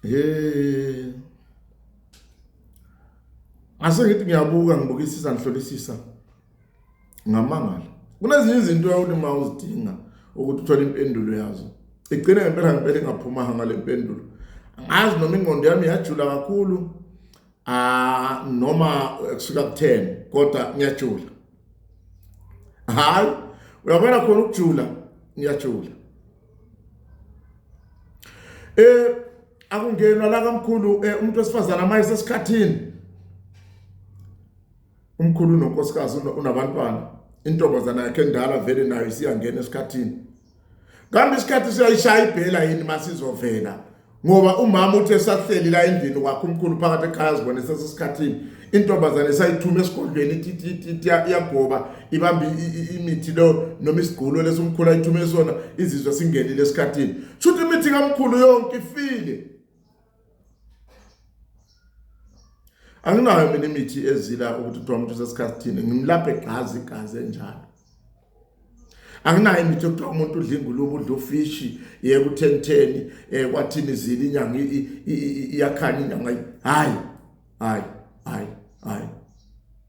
Hey. Ase ngithi ngiyabuka ngibukisisa ngihlolisisa ngamangala. Kunezinye izinto ukuthi mawuzidinga ukuthi uthole impendulo yazo. Igcine ngempela ingaphuma ngale mpendulo. Angazi noma ingqondo yami yajula kakhulu noma kusuka ku10 kodwa ngiyajula. Hayi, uyabona khona ukujula, ngiyajula. Akungenwa la kamkhulu umuntu wesifazana amaye sesikhathini. Umkhulu nonkosikazi unabantwana. Intombazana yakhe endala vele nayo isiyangena esikhathini. Kambe isikhathi siyayishaya ibhela yini masizovela? Ngoba umama uthe sahleli la endlini kwakhe umkhulu phakathi ekhaya zibone sesikhathini. Intombazana esayithuma esigodlweni ithi iyagoba ibamba imithi lo noma isigqulo lesumkhulu ayithume sona izizwe singenile esikhathini. Shuthi imithi kamkhulu yonke ifile. Anginayo mina imithi ezila ukuthi uthiwa umuntu sesikhathini ngimlaphe igazi enjalo. Anginayo imithi yokuthiwa umuntu udla ingulube udla ufishi yeke u10 kwathini izila inyanga iyakhanya inyanga. Hayi.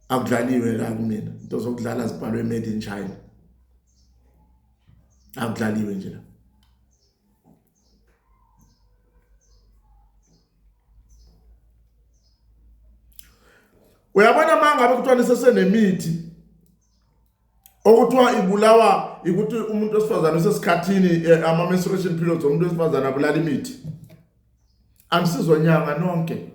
Akudlaliwe la kumina. Into zokudlala zibhalwe made in China. Akudlaliwe nje la. Uyabona mangabe kuthiwa nisesenemithi okuthiwa ibulawa ukuthi umuntu wesifazana usesikhathini ama menstruation periods umuntu wesifazana abulala imithi. Anisizonyanga nonke.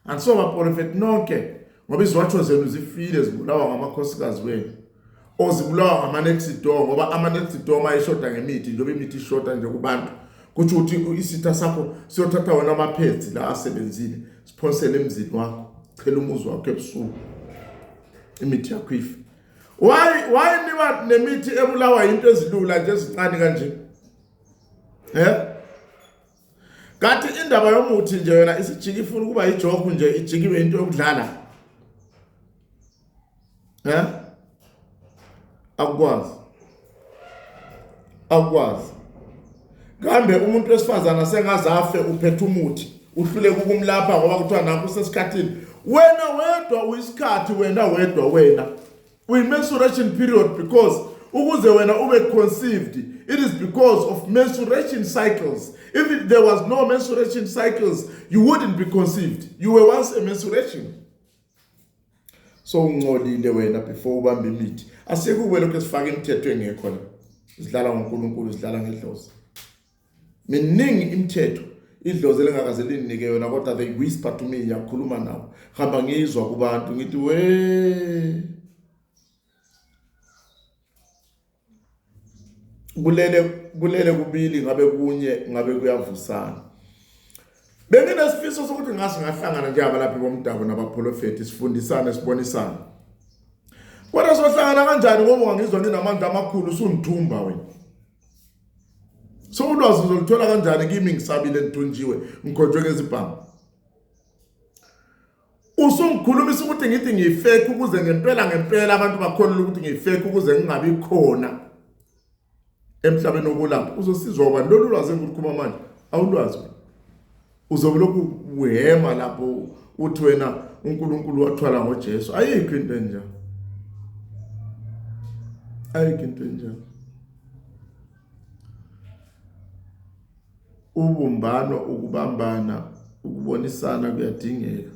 Ansoba prophet nonke ngoba izwatsho zenu zifile zibulawa ngamakhosikazi wenu. Ozibulawa ngama next door ngoba ama next door mayishoda ngemithi njengoba imithi ishota nje kubantu. Kuthi uthi isitha sakho siyothatha wena amaphedzi la asebenzile sponsele emzini wakho. Phela umuzi wakho ebusuku imithi yakho ife. Why niba nemithi ebulawa into ezilula nje ezincane kanje? Kanti indaba yomuthi nje yona isijiki ifuna kuba ijoke nje ijikiwe into yokudlala. Akwazi. Kambe umuntu wesifazana sengazafe uphethe umuthi uhlule ukumlapha ngoba kuthiwa nakho sesikhathini. Wena wedwa uyisikhathi wena. Mensuration period because ukuze wena ube conceived it is because of mensuration cycles. If there was no mensuration cycles you wouldn't be conceived. You were once a mensuration. So ungcolile wena before ubambe imithi. Asekube lokho esifaka imithetho engekho la. Sidlala ngoNkulunkulu sidlala ngedlozi. Miningi imithetho idlozi lengakaze linike yona kodwa they whisper to me yakhuluma nawo. Hamba ngizwa kubantu ngithi we bulele kubili ngabe kunye ngabe kuyavusana. Benginesifiso sokuthi ngahlangana nje abalaphi bomdabu nabaprofeti sifundisane sibonisane. Kodwa sohlangana kanjani ngoba ungangizwa ninamandla amakhulu usungithumba wena. So ulwazi uzoluthola kanjani kimi ngisabile nthunjiwe ngikhonjwe ngezibhamu. Usungikhulumisa ukuthi ngithi ngiyifake ukuze ngempela abantu bakholwe ukuthi ngiyifake ukuze ngingabi khona emhlabeni wokulapha. Uzosizwa ubani lolu lwazi engikukhuluma manje? Awulwazi. Uzobe lokhu uhema lapho uthi wena uNkulunkulu wathwala ngoJesu. Ayikho into enjalo. Ubumbano, ukubambana, ukubonisana kuyadingeka.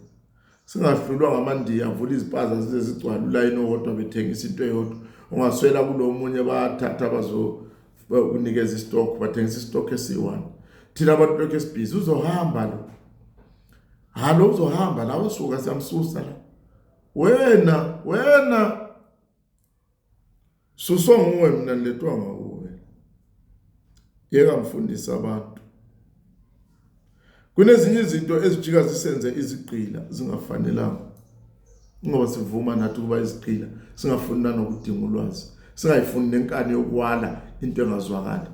Singahlulwa ngamandiya avula izipaza zize zigcwala ulayini owodwa bethengisa into eyodwa. Ungaswela kulomunye bathatha unikeza istock bathengisa istock esi1. Thina abantu lokho esibhizi uzohamba lo. Halo uzohamba la usuka siyamsusa la. Wena susonguwe mina niletwa ngawe. Yeka mfundisa abantu. Kunezinye izinto ezijika zisenze izigqila zingafanelanga. Ngoba sivuma nathi kuba izigqila singafuna nokudinga ulwazi. Singayifuni nenkani yokwala into engazwakala.